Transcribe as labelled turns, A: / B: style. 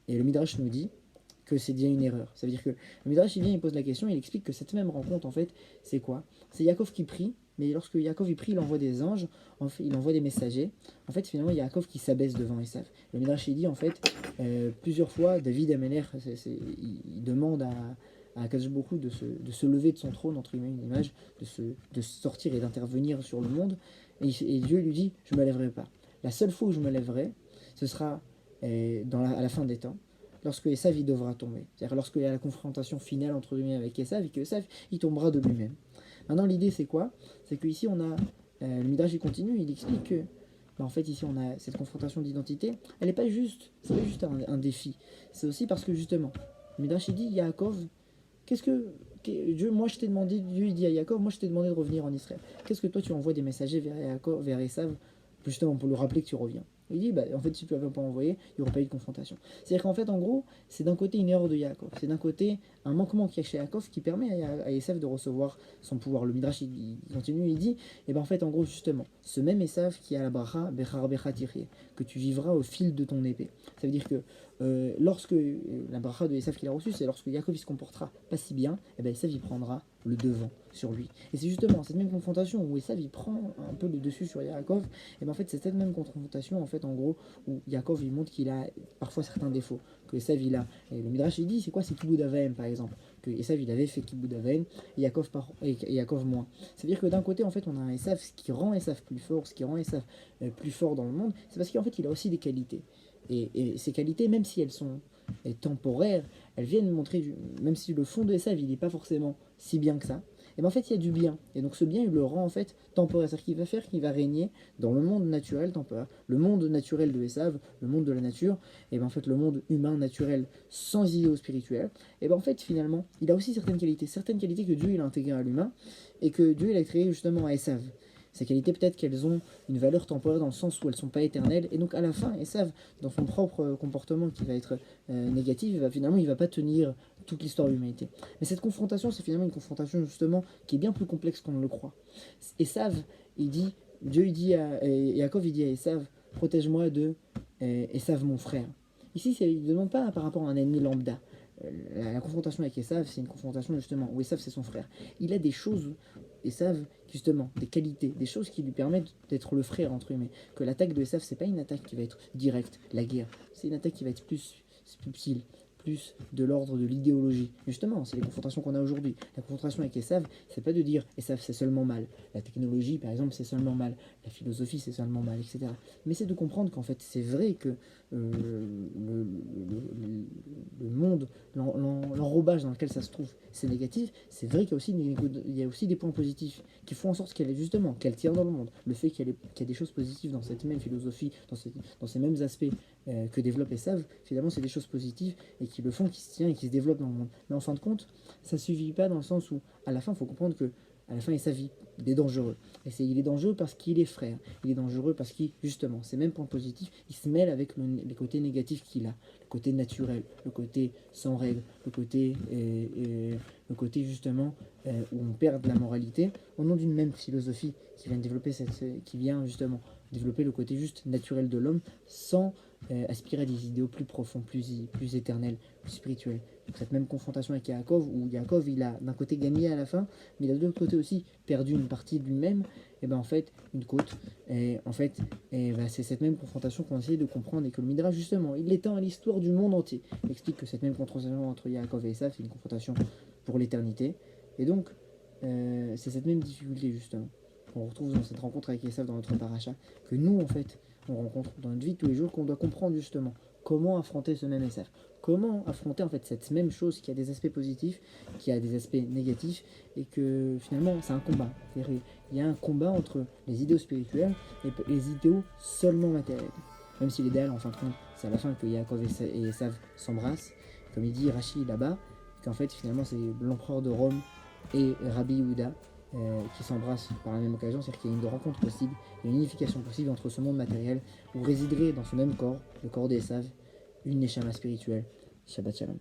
A: Et le Midrash nous dit que c'est bien une erreur. Ça veut dire que le Midrash, il vient, il pose la question, il explique que cette même rencontre, en fait, c'est quoi? C'est Yaakov qui prie, mais lorsque Yaakov il prie, il envoie des anges, en fait, il envoie des messagers. En fait, finalement, Yaakov qui s'abaisse devant Esav. Le Midrash, il dit, en fait, plusieurs fois, David Améler, il demande à Akadosh Baruch Hu de se lever de son trône, entre guillemets, une image, de sortir et d'intervenir sur le monde. Et Dieu lui dit, je ne me lèverai pas. La seule fois où je me lèverai, ce sera à la fin des temps, lorsque Esav il devra tomber. C'est-à-dire lorsqu'il y a la confrontation finale entre lui avec Esav et que Esav il tombera de lui-même. Maintenant l'idée c'est quoi? C'est qu'ici on a, le Midrash il continue, il explique que en fait ici on a cette confrontation d'identité, elle n'est pas juste, c'est pas juste un défi. C'est aussi parce que justement, le Midrash il dit, Yaakov, qu'est-ce que Dieu, moi je t'ai demandé, Dieu il dit à Yaakov, moi je t'ai demandé de revenir en Israël. Qu'est-ce que toi tu envoies des messagers vers Yaakov, vers Esav, justement pour lui rappeler que tu reviens? Il dit, bah, en fait, si tu n'avais pas envoyé, il n'y aurait pas eu de confrontation. C'est-à-dire qu'en fait, en gros, c'est d'un côté une erreur de Yaakov. C'est d'un côté un manquement qu'il y a chez Yaakov qui permet à Esav de recevoir son pouvoir. Le Midrash, il continue, il dit, et ben en fait, en gros, justement, ce même Esav qui a la bracha, bechar bechatiré, que tu vivras au fil de ton épée. Ça veut dire que lorsque la bracha de Esav qu'il a reçue, c'est lorsque Yaakov il se comportera pas si bien, et ben Esav il prendra le devant sur lui. Et c'est justement cette même confrontation où Esav il prend un peu le dessus sur Yaakov, et ben en fait c'est cette même confrontation en fait en gros où Yaakov il montre qu'il a parfois certains défauts que Esav il a. Et le Midrash il dit c'est quoi, c'est Kibud Avaim par exemple, que Esav il avait fait Kibud Avaim et Yaakov moins. C'est-à-dire que d'un côté en fait on a un Esav, ce qui rend Esav plus fort, ce qui rend Esav plus fort dans le monde, c'est parce qu'en fait il a aussi des qualités. Et ces qualités, même si elles sont temporaires, elles viennent montrer, même si le fond de Esav il n'est pas forcément si bien que ça, et bien en fait il y a du bien. Et donc ce bien il le rend en fait temporaire. C'est-à-dire qu'il va faire qu'il va régner dans le monde naturel temporaire. Le monde naturel de Esav, le monde de la nature, et bien en fait le monde humain naturel sans idéaux spirituels, et bien en fait finalement il a aussi certaines qualités que Dieu il a intégrées à l'humain et que Dieu il a créé justement à Esav. Ces qualités, peut-être qu'elles ont une valeur temporaire dans le sens où elles ne sont pas éternelles. Et donc, à la fin, Esav, dans son propre comportement qui va être négatif, finalement, il ne va pas tenir toute l'histoire de l'humanité. Mais cette confrontation, c'est finalement une confrontation, justement, qui est bien plus complexe qu'on ne le croit. Esav, il dit, Dieu, il dit Yaakov, il dit à Esav, protège-moi de Esav, mon frère. Ici, il ne demande pas par rapport à un ennemi lambda. La confrontation avec Esav, c'est une confrontation justement où Esav c'est son frère. Il a des choses, Esav, justement, des qualités, des choses qui lui permettent d'être le frère entre eux. Mais que l'attaque de Esav, c'est pas une attaque qui va être directe, la guerre. C'est une attaque qui va être plus subtile, plus de l'ordre de l'idéologie. Justement, c'est les confrontations qu'on a aujourd'hui. La confrontation avec Esav, c'est pas de dire Esav c'est seulement mal. La technologie, par exemple, c'est seulement mal. La philosophie, c'est seulement mal, etc. Mais c'est de comprendre qu'en fait, c'est vrai que le monde, l'enrobage dans lequel ça se trouve, c'est négatif. C'est vrai qu'il y a aussi des points positifs qui font en sorte qu'elle tient dans le monde. Le fait qu'il y a des choses positives dans cette même philosophie, dans ces mêmes aspects que développe Esav, finalement, c'est des choses positives et qui le font, qui se tient et qui se développe dans le monde. Mais en fin de compte, ça ne suffit pas dans le sens où, à la fin, il faut comprendre que à la fin, Esav, il est dangereux. Il est dangereux parce qu'il est frère. Il est dangereux parce qu'il, justement, ces mêmes points positifs, il se mêle avec les côtés négatifs qu'il a. Le côté naturel, le côté sans règles, le côté justement, où on perd de la moralité, au nom d'une même philosophie qui vient justement développer le côté juste naturel de l'homme sans aspirer à des idéaux plus profonds, plus éternels, plus spirituels. Donc cette même confrontation avec Yaakov, où Yaakov il a d'un côté gagné à la fin, mais il a de l'autre côté aussi perdu une partie de lui-même, et ben en fait une côte. Et en fait, c'est cette même confrontation qu'on essaie de comprendre et que le Midrash justement, il l'étend à l'histoire du monde entier. Il explique que cette même confrontation entre Yaakov et Esav, c'est une confrontation pour l'éternité. Et donc, c'est cette même difficulté justement qu'on retrouve dans cette rencontre avec Esav dans notre paracha, que nous en fait on rencontre dans notre vie de tous les jours, qu'on doit comprendre justement comment affronter ce même Esav, comment affronter en fait cette même chose qui a des aspects positifs, qui a des aspects négatifs, et que finalement c'est un combat. Il y a un combat entre les idéaux spirituels et les idéaux seulement matériels. Même si l'idéal en fin de compte, c'est à la fin que Yaakov et Esav s'embrassent, comme il dit Rashi là-bas, qu'en fait finalement c'est l'empereur de Rome et Rabbi Yehuda qui s'embrassent par la même occasion, c'est-à-dire qu'il y a une rencontre possible, il y a une unification possible entre ce monde matériel où résiderait dans ce même corps, le corps d'Esav, une neshama spirituelle. Shabbat Shalom.